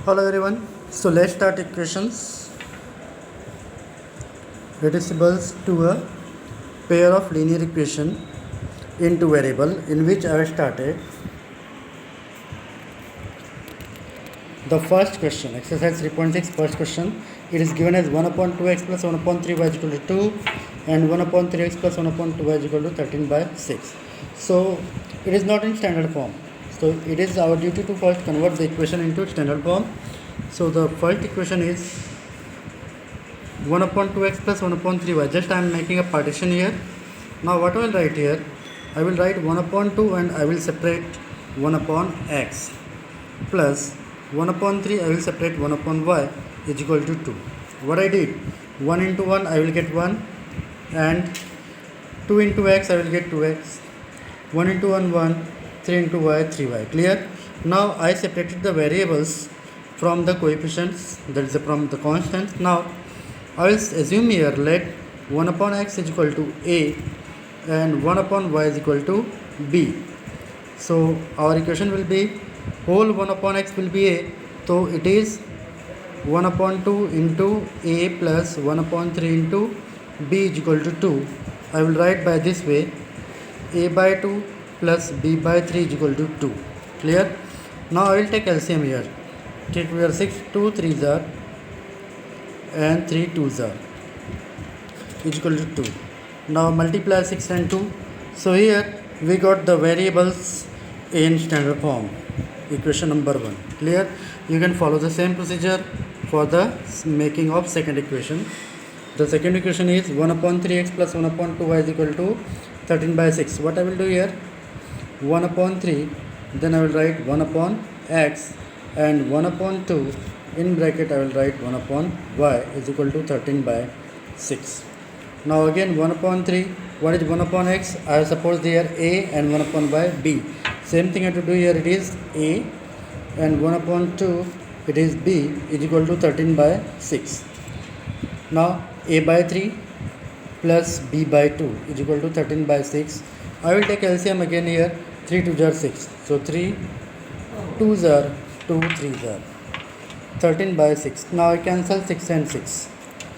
Hello everyone. So let's start equations reducibles to a pair of linear equation in two variable in which I have started the first question, exercise 3.6, first question. It is given as 1 upon 2x plus 1 upon 3y is equal to 2 and 1 upon 3x plus 1 upon 2y is equal to 13 by 6. So it is not in standard form. So it is our duty to first convert the equation into standard form. So the first equation is 1 upon 2x plus 1 upon 3y. Just I am making a partition here. Now what I will write here? I will write 1 upon 2 and I will separate 1 upon x plus 1 upon 3 I will separate 1 upon y is equal to 2. What I did? 1 into 1 I will get 1 and 2 into x I will get 2x. 1 into 1 1, 3 into y 3y. Clear? Now I separated the variables from the coefficients, that is from the constants. Now I will assume here let 1 upon x is equal to a and 1 upon y is equal to b. So our equation will be whole 1 upon x will be a, so it is 1 upon 2 into a plus 1 upon 3 into b is equal to 2. I will write by this way, a by 2 plus b by 3 is equal to 2. Clear? Now I will take LCM here. Take here 6 2 3s are and 3 2s are is equal to 2. Now multiply 6 and 2. So here we got the variables in standard form. Equation number 1. Clear? You can follow the same procedure for the making of second equation. The second equation is 1 upon 3x plus 1 upon 2y is equal to 13 by 6. What I will do here? 1 upon 3, then I will write 1 upon x and 1 upon 2 in bracket I will write 1 upon y is equal to 13 by 6. Now again 1 upon 3, what is 1 upon x? I have supposed here a and 1 upon y b. Same thing I have to do here, it is a and 1 upon 2 it is b is equal to 13 by 6. Now a by 3 plus b by 2 is equal to 13 by 6. I will take LCM again here, 3 2s are 6. So 3 2s are 2 3s are 13 by 6. Now I cancel 6 and 6.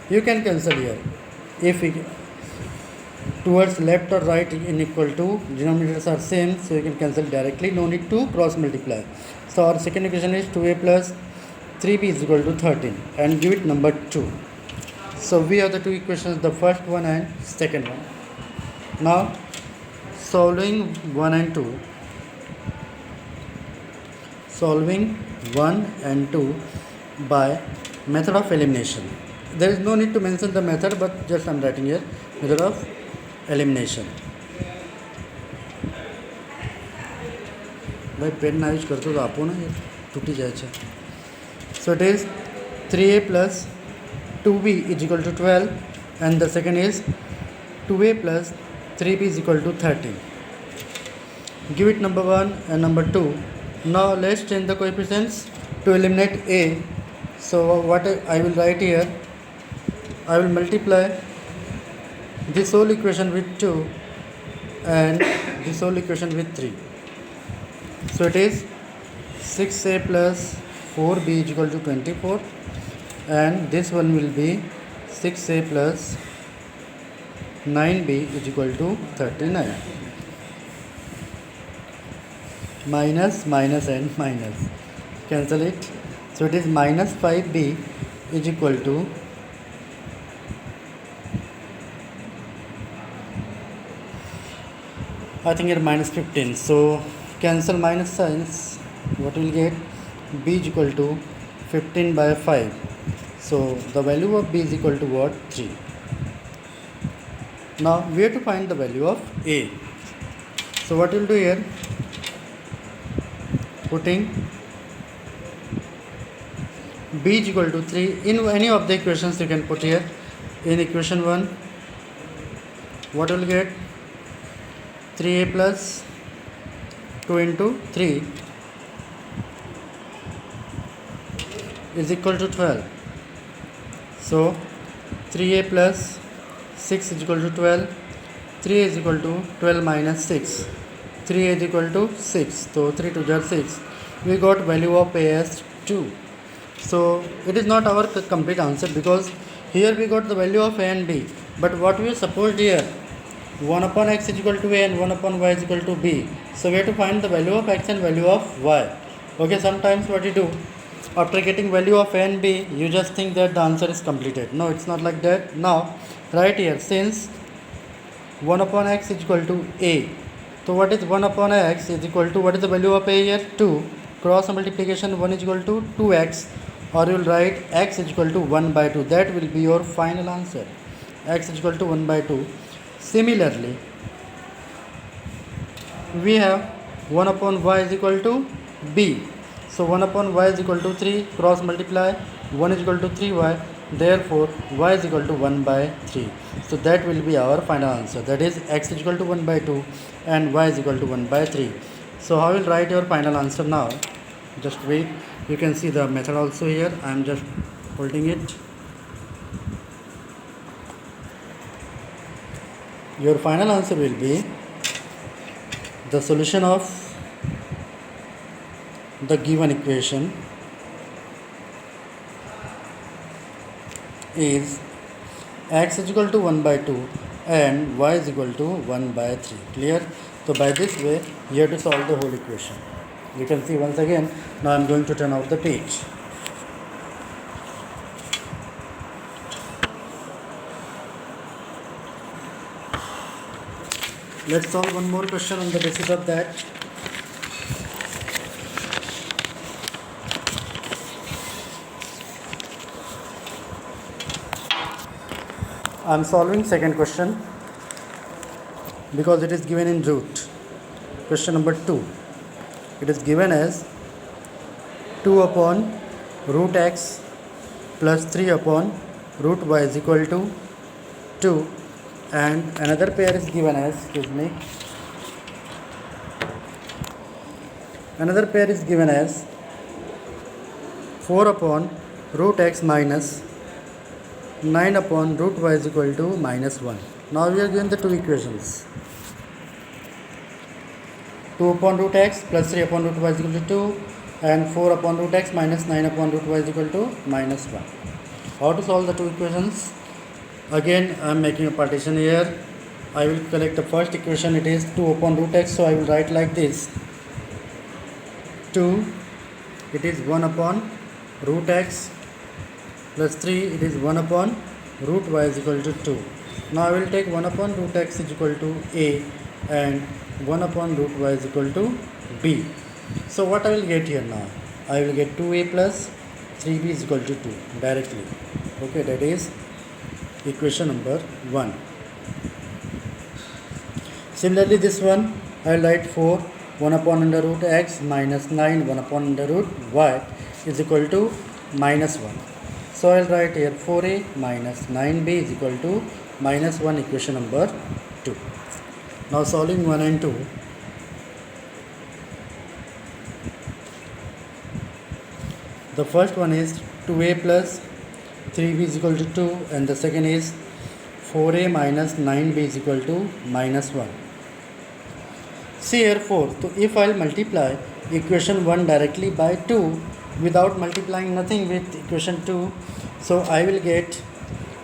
You can cancel here. If we towards left or right in equal to, denominators are same, so you can cancel directly, no need to cross multiply. So our second equation is 2a plus 3b is equal to 13 and give it number 2. So we have the two equations, the first one and second one. Now solving 1 and 2, solving 1 and 2 by method of elimination. There is no need to mention the method, but just I am writing here method of elimination. भाई pen ना use करते तो आपो ना ये टूटी जाए छे. So it is 3a plus 2b is equal to 12 and the second is 2a plus 3b is equal to 13. Give it number 1 and number 2. Now let's change the coefficients to eliminate a. So what I will write here, I will multiply this whole equation with 2 and this whole equation with 3. So it is 6a plus 4b is equal to 24 and this one will be 6a plus 9b is equal to 39. Minus, minus and minus. Cancel it. So it is minus 5b is equal to I think here minus 15. So cancel minus signs. What will get? B is equal to 15 by 5. So the value of b is equal to what? 3. Now we have to find the value of a. So what we'll do here? Putting b is equal to 3 in any of the equations you can put here. In equation 1, what will get? 3a plus 2 into 3 is equal to 12. So 3a plus 6 is equal to 12. 3 is equal to 12 minus 6. 3 is equal to 6. So 3 to the 6. We got value of a as 2. So it is not our complete answer, because here we got the value of a and b, but what we supposed here, 1 upon x is equal to a and 1 upon y is equal to b. So we have to find the value of x and value of y. Okay, sometimes what you do, after getting value of a and b, you just think that the answer is completed. No, it's not like that. Now right here, since 1 upon x is equal to a, so what is 1 upon x is equal to, what is the value of a here? 2. Cross multiplication, 1 is equal to 2x, or you will write x is equal to 1 by 2. That will be your final answer. X is equal to 1 by 2. Similarly, we have 1 upon y is equal to b. So 1 upon y is equal to 3. Cross multiply, 1 is equal to 3y. Therefore, y is equal to 1 by 3. So that will be our final answer. That is, x is equal to 1 by 2 and y is equal to 1 by 3. So how will write your final answer now? Just wait. You can see the method also here. I am just holding it. Your final answer will be the solution of the given equation is x is equal to 1 by 2 and y is equal to 1 by 3. Clear? So by this way you have to solve the whole equation. You can see once again. Now I am going to turn off the page. Let's solve one more question on the basis of that. I am solving second question because it is given in root. Question number 2. It is given as 2 upon root x plus 3 upon root y is equal to 2, and another pair is given as, another pair is given as 4 upon root x minus 9 upon root y is equal to minus 1. Now we are given the two equations. 2 upon root x plus 3 upon root y is equal to 2, and 4 upon root x minus 9 upon root y is equal to minus 1. How to solve the two equations? Again, I am making a partition here. I will collect the first equation. It is 2 upon root x, so I will write like this. 2, it is 1 upon root x, plus 3, it is 1 upon root y is equal to 2. Now I will take 1 upon root x is equal to a and 1 upon root y is equal to b. So what I will get here now? I will get 2a plus 3b is equal to 2 directly. Okay, that is equation number 1. Similarly, this one I will write 4, 1 upon under root x minus 9 1 upon under root y is equal to minus 1. So I will write here 4a minus 9b is equal to minus 1, equation number 2. Now solving 1 and 2. The first one is 2a plus 3b is equal to 2, and the second is 4a minus 9b is equal to minus 1. See here 4. So if I will multiply equation 1 directly by 2 without multiplying nothing with equation 2, so I will get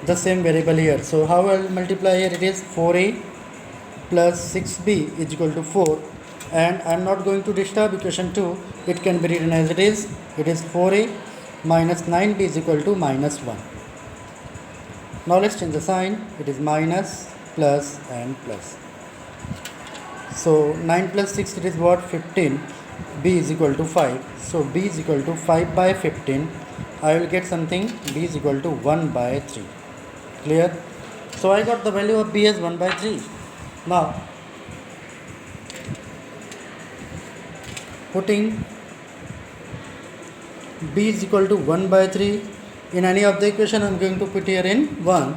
the same variable here. So how I will multiply here? It is 4a plus 6b is equal to 4, and I am not going to disturb equation 2. It can be written as it is. It is 4a minus 9b is equal to minus 1. Now let's change the sign. It is minus, plus and plus. So 9 plus 6, it is what? 15. B is equal to 5. So B is equal to 5 by 15. I will get something. B is equal to 1 by 3. Clear? So I got the value of B as 1 by 3. Now putting B is equal to 1 by 3 in any of the equation, I am going to put here in 1.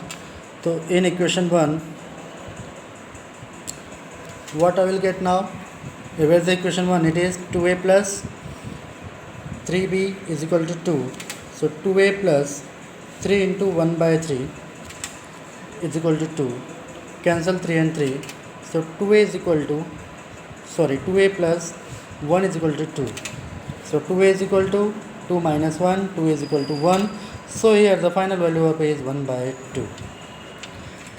So in equation 1, what I will get now? Where is the equation 1? It is 2a plus 3b is equal to 2. So 2a plus 3 into 1 by 3 is equal to 2. Cancel 3 and 3. So 2a is equal to, 2a plus 1 is equal to 2. So 2a is equal to 2 minus 1, 2 is equal to 1. So here the final value of A is 1 by 2.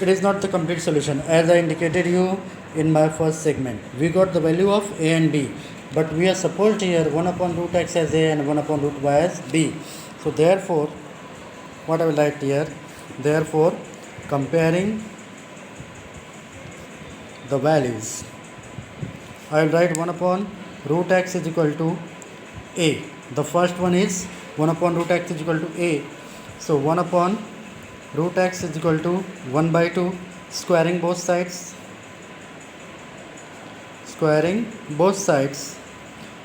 It is not the complete solution as I indicated you in my first segment. We got the value of A and B, but we are supposed here 1 upon root x as A and 1 upon root y as B. So therefore, what I will write here, therefore comparing the values, I will write 1 upon root x is equal to A. The first one is 1 upon root x is equal to A. So 1 upon root x is equal to 1 by 2, squaring both sides,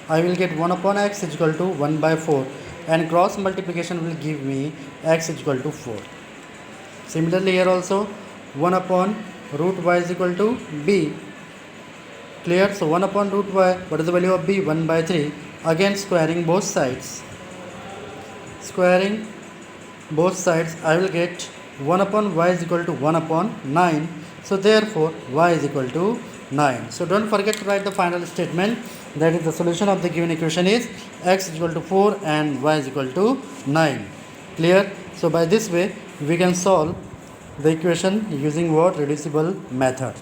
I will get 1 upon x is equal to 1 by 4, and cross multiplication will give me x is equal to 4. Similarly here also 1 upon root y is equal to b. Clear? So 1 upon root y, what is the value of b? 1 by 3. Again squaring both sides, I will get 1 upon y is equal to 1 upon 9. So therefore y is equal to 9. So don't forget to write the final statement, that is the solution of the given equation is x is equal to 4 and y is equal to 9. Clear? So by this way we can solve the equation using what? Reducible method.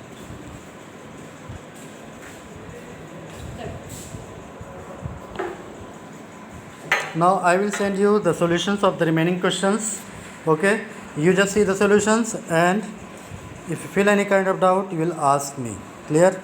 Now I will send you the solutions of the remaining questions. Okay, you just see the solutions, and if you feel any kind of doubt you will ask me. Clear?